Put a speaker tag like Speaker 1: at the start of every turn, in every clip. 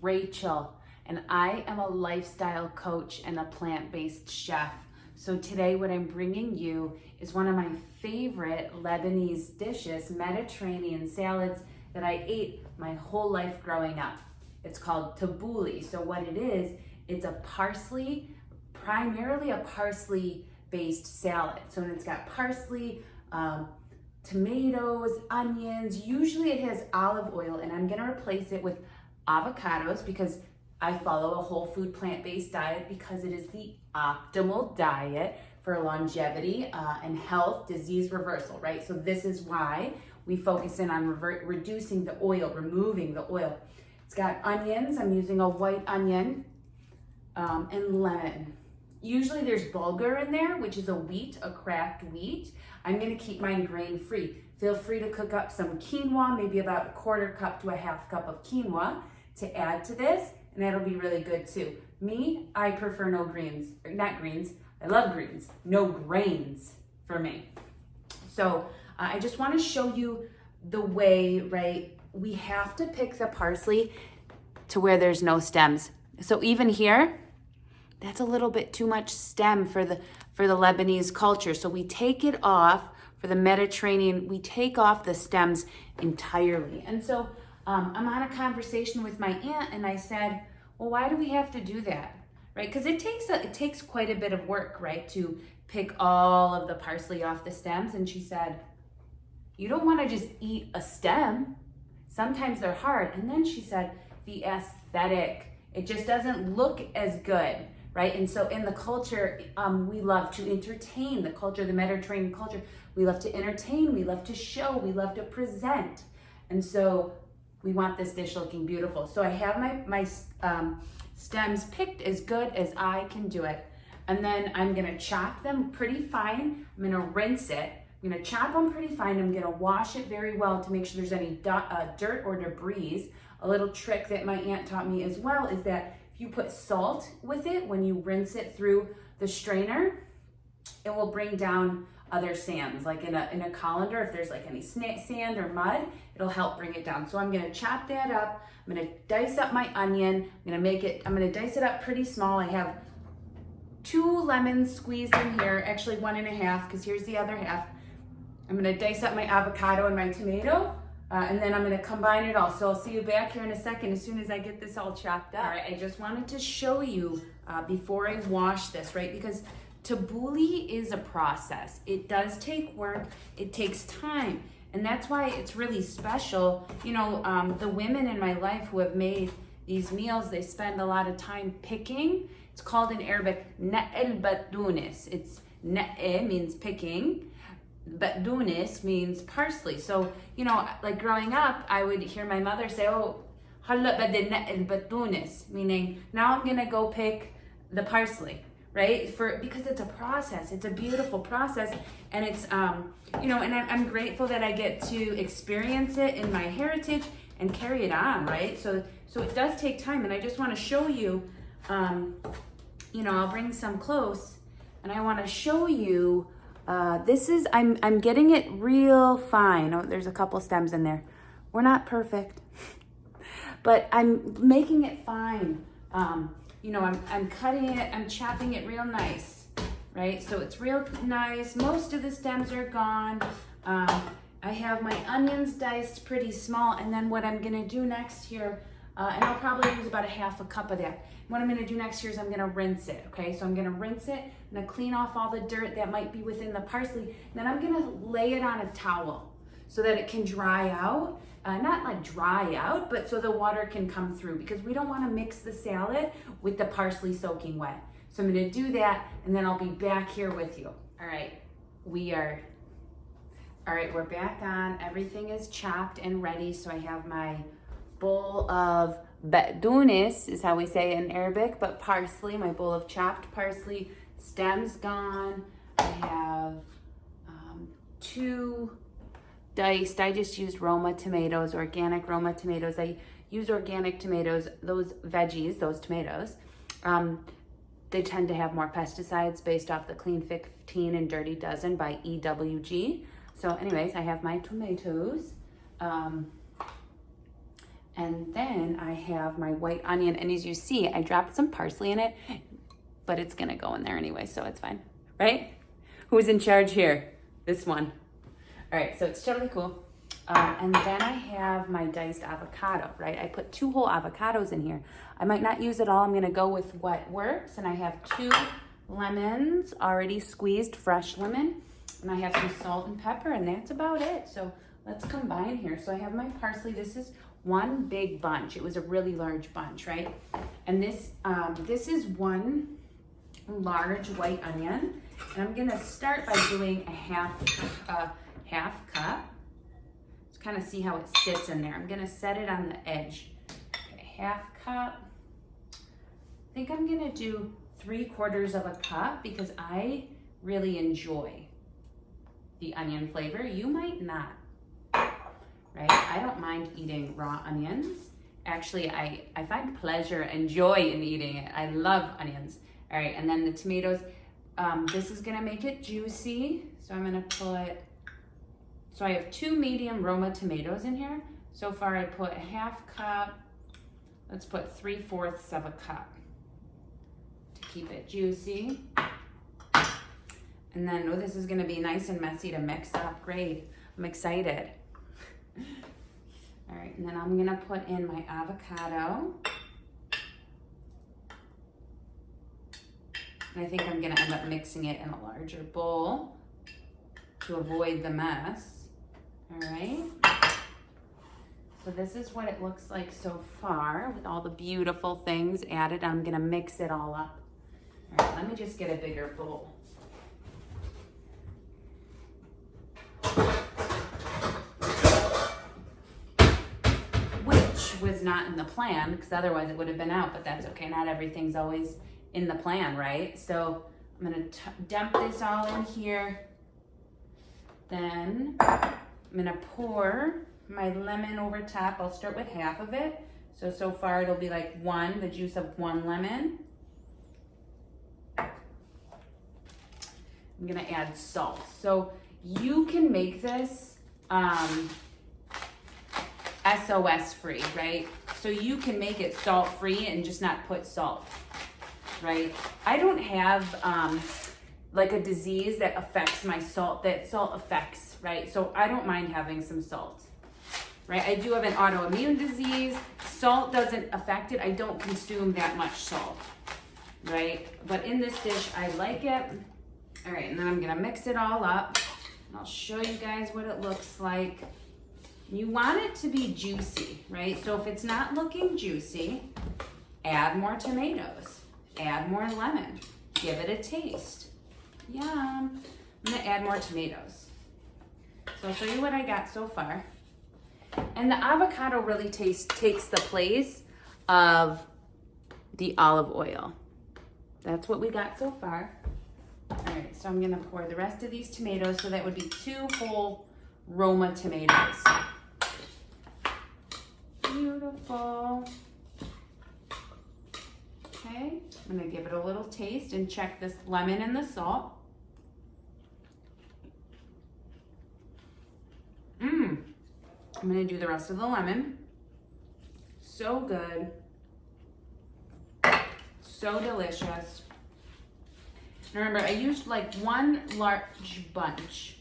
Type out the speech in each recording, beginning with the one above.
Speaker 1: Rachel, and I am a lifestyle coach and a plant-based chef. So today what I'm bringing you is one of my favorite Lebanese dishes, Mediterranean salads that I ate my whole life growing up. It's called tabouli. So what it is, it's a parsley, primarily a parsley-based salad. So it's got parsley, tomatoes, onions. Usually it has olive oil, and I'm gonna replace it with avocados because I follow a whole food plant-based diet because it is the optimal diet for longevity and health, disease reversal, right? So this is why we focus in on reducing the oil, removing the oil. It's got onions. I'm using a white onion and lemon. Usually there's bulgur in there, which is a cracked wheat. I'm gonna keep mine grain-free. Feel free to cook up some quinoa, maybe about a quarter cup to a half cup of quinoa to add to this, and that'll be really good too. Me, I prefer no greens, or not greens, I love greens, no grains for me. So I just wanna show you the way, right? We have to pick the parsley to where there's no stems. So even here, that's a little bit too much stem for the Lebanese culture. So we take it off. For the Mediterranean, we take off the stems entirely. And so I'm on a conversation with my aunt, and I said, well, why do we have to do that, right? Because it takes quite a bit of work, right, to pick all of the parsley off the stems. And she said, you don't want to just eat a stem. Sometimes they're hard. And then she said, the aesthetic, it just doesn't look as good. Right? And so in the culture, we love to entertain. The culture, the Mediterranean culture, we love to entertain, we love to show, we love to present. And so we want this dish looking beautiful. So I have my stems picked as good as I can do it. And then I'm gonna chop them pretty fine. I'm gonna rinse it. I'm gonna chop them pretty fine. I'm gonna wash it very well to make sure there's any dirt or debris. A little trick that my aunt taught me as well is that you put salt with it when you rinse it through the strainer, it will bring down other sands. Like in a colander, if there's like any sand or mud, it'll help bring it down. So I'm gonna chop that up. I'm gonna dice up my onion. I'm gonna dice it up pretty small. I have 2 lemons squeezed in here, actually 1.5, because here's the other half. I'm gonna dice up my avocado and my tomato. And then I'm gonna combine it all. So I'll see you back here in a second as soon as I get this all chopped up. All right, I just wanted to show you before I wash this, right? Because tabouli is a process. It does take work, it takes time. And that's why it's really special. You know, the women in my life who have made these meals, they spend a lot of time picking. It's called in Arabic, na'el batunis. It's na'e means picking. Batunis means parsley. So, you know, like growing up, I would hear my mother say, oh, halla badil na'il batunis, meaning now I'm gonna go pick the parsley, right? Because it's a process, it's a beautiful process, and it's, you know, and I'm grateful that I get to experience it in my heritage and carry it on, right? So it does take time, and I just wanna show you, you know, I'll bring some close, and I wanna show you I'm getting it real fine. Oh, there's a couple stems in there. We're not perfect, but I'm making it fine. You know, I'm cutting it, I'm chopping it real nice, right? So it's real nice. Most of the stems are gone. I have my onions diced pretty small, and then what I'm gonna do next here, and I'll probably use about 1/2 cup of that. What I'm gonna do next here is I'm gonna rinse it, okay? So I'm gonna rinse it, I'm gonna clean off all the dirt that might be within the parsley, and then I'm gonna lay it on a towel so that it can dry out. Not like dry out, but so the water can come through, because we don't wanna mix the salad with the parsley soaking wet. So I'm gonna do that, and then I'll be back here with you. All right, we're back on. Everything is chopped and ready, so I have my bowl of batunis is how we say it in Arabic, but parsley, my bowl of chopped parsley, stems gone. I have 2 diced, I just used Roma tomatoes, organic Roma tomatoes. I use organic tomatoes, those veggies, those tomatoes. They tend to have more pesticides based off the Clean 15 and Dirty Dozen by EWG. So anyways, I have my tomatoes. And then I have my white onion. And as you see, I dropped some parsley in it, but it's gonna go in there anyway, so it's fine, right? Who's in charge here? This one. All right, so it's totally cool. And then I have my diced avocado, right? I put 2 whole avocados in here. I might not use it all. I'm gonna go with what works. And I have 2 lemons already squeezed, fresh lemon. And I have some salt and pepper, and that's about it. So let's combine here. So I have my parsley. This is one big bunch. It was a really large bunch, right? And this is 1 large white onion. And I'm gonna start by doing a half cup. Just kind of see how it sits in there. I'm gonna set it on the edge. Okay, half cup. I think I'm gonna do 3/4 of a cup because I really enjoy the onion flavor. You might not, right? I don't mind eating raw onions. Actually, I find pleasure and joy in eating it. I love onions. All right, and then the tomatoes. This is gonna make it juicy. So I'm gonna put, so I have 2 medium Roma tomatoes in here. So far I put a half cup. Let's put 3/4 of a cup to keep it juicy. And then, oh, this is gonna be nice and messy to mix up. Great, I'm excited. All right, and then I'm gonna put in my avocado. And I think I'm gonna end up mixing it in a larger bowl to avoid the mess. All right. So this is what it looks like so far with all the beautiful things added. I'm gonna mix it all up. All right, let me just get a bigger bowl. Which was not in the plan, because otherwise it would have been out, but that's okay. Not everything's always in the plan, right? So I'm gonna dump this all in here. Then I'm gonna pour my lemon over top. I'll start with half of it. So far it'll be like the juice of 1 lemon. I'm gonna add salt. So you can make this SOS free, right? So you can make it salt free and just not put salt, right? I don't have like a disease that affects my salt, that salt affects, right? So I don't mind having some salt, right? I do have an autoimmune disease. Salt doesn't affect it. I don't consume that much salt, right? But in this dish, I like it. All right, and then I'm gonna mix it all up. And I'll show you guys what it looks like. You want it to be juicy, right? So if it's not looking juicy, add more tomatoes, add more lemon, give it a taste. Yum. I'm gonna add more tomatoes. So I'll show you what I got so far. And the avocado really takes the place of the olive oil. That's what we got so far. All right, so I'm gonna pour the rest of these tomatoes. So that would be 2 whole Roma tomatoes. Beautiful. Okay, I'm gonna give it a little taste and check this lemon and the salt. I'm gonna do the rest of the lemon. So good. So delicious. Remember, I used like 1 large bunch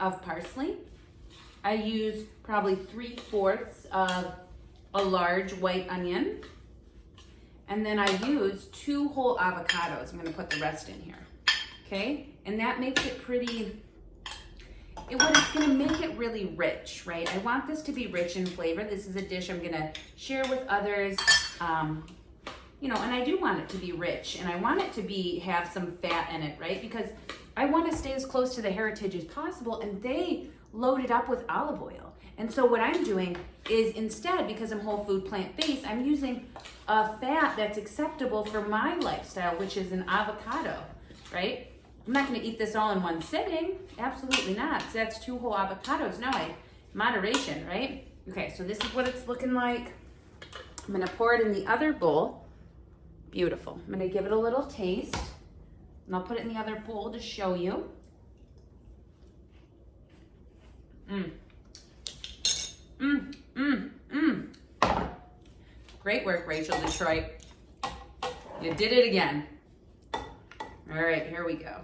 Speaker 1: of parsley. I used probably 3/4 of a large white onion. And then I used 2 whole avocados. I'm gonna put the rest in here, okay? And that makes it pretty, it's gonna make it really rich, right? I want this to be rich in flavor. This is a dish I'm gonna share with others. You know, and I do want it to be rich, and I want it to have some fat in it, right? Because I want to stay as close to the heritage as possible, and they load it up with olive oil. And so what I'm doing is instead, because I'm whole food plant-based, I'm using a fat that's acceptable for my lifestyle, which is an avocado, right? I'm not going to eat this all in one sitting. Absolutely not. So that's 2 whole avocados. No, moderation, right? Okay, so this is what it's looking like. I'm going to pour it in the other bowl. Beautiful. I'm going to give it a little taste, and I'll put it in the other bowl to show you. Great work, Rachel Detroit. You did it again. All right, here we go.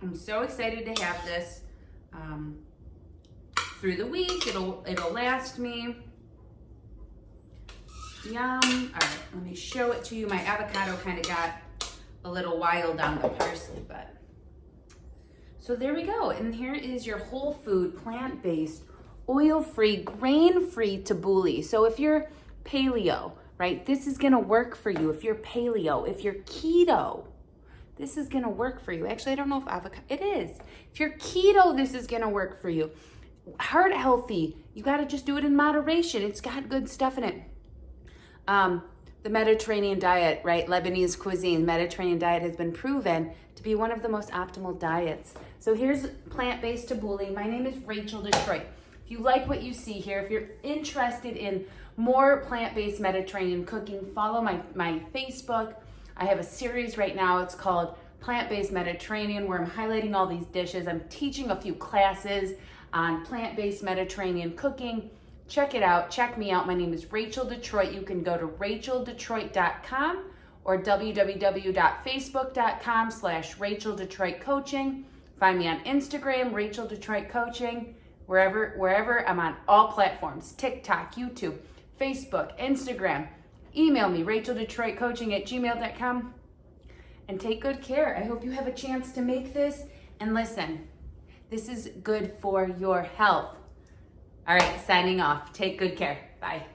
Speaker 1: I'm so excited to have this through the week. It'll last me. Yum. All right, let me show it to you. My avocado kind of got a little wild on the parsley, but. So there we go. And here is your whole food, plant-based, oil-free, grain-free tabouli. So if you're paleo, right, this is gonna work for you. If you're paleo, if you're keto, this is gonna work for you. Actually, I don't know if avocado, it is. If you're keto, this is gonna work for you. Heart healthy, you gotta just do it in moderation. It's got good stuff in it. The Mediterranean diet, right? Lebanese cuisine, Mediterranean diet has been proven to be one of the most optimal diets. So here's plant-based tabouli. My name is Rachel Detroit. If you like what you see here, if you're interested in more plant-based Mediterranean cooking, follow my Facebook. I have a series right now. It's called Plant-Based Mediterranean, where I'm highlighting all these dishes. I'm teaching a few classes on plant-based Mediterranean cooking. Check it out. Check me out. My name is Rachel Detroit. You can go to racheldetroit.com or www.facebook.com/Rachel Detroit Coaching. Find me on Instagram, Rachel Detroit Coaching, wherever. I'm on all platforms, TikTok, YouTube, Facebook, Instagram. Email me, racheldetroitcoaching@gmail.com, and take good care. I hope you have a chance to make this. And listen, this is good for your health. All right, signing off. Take good care. Bye.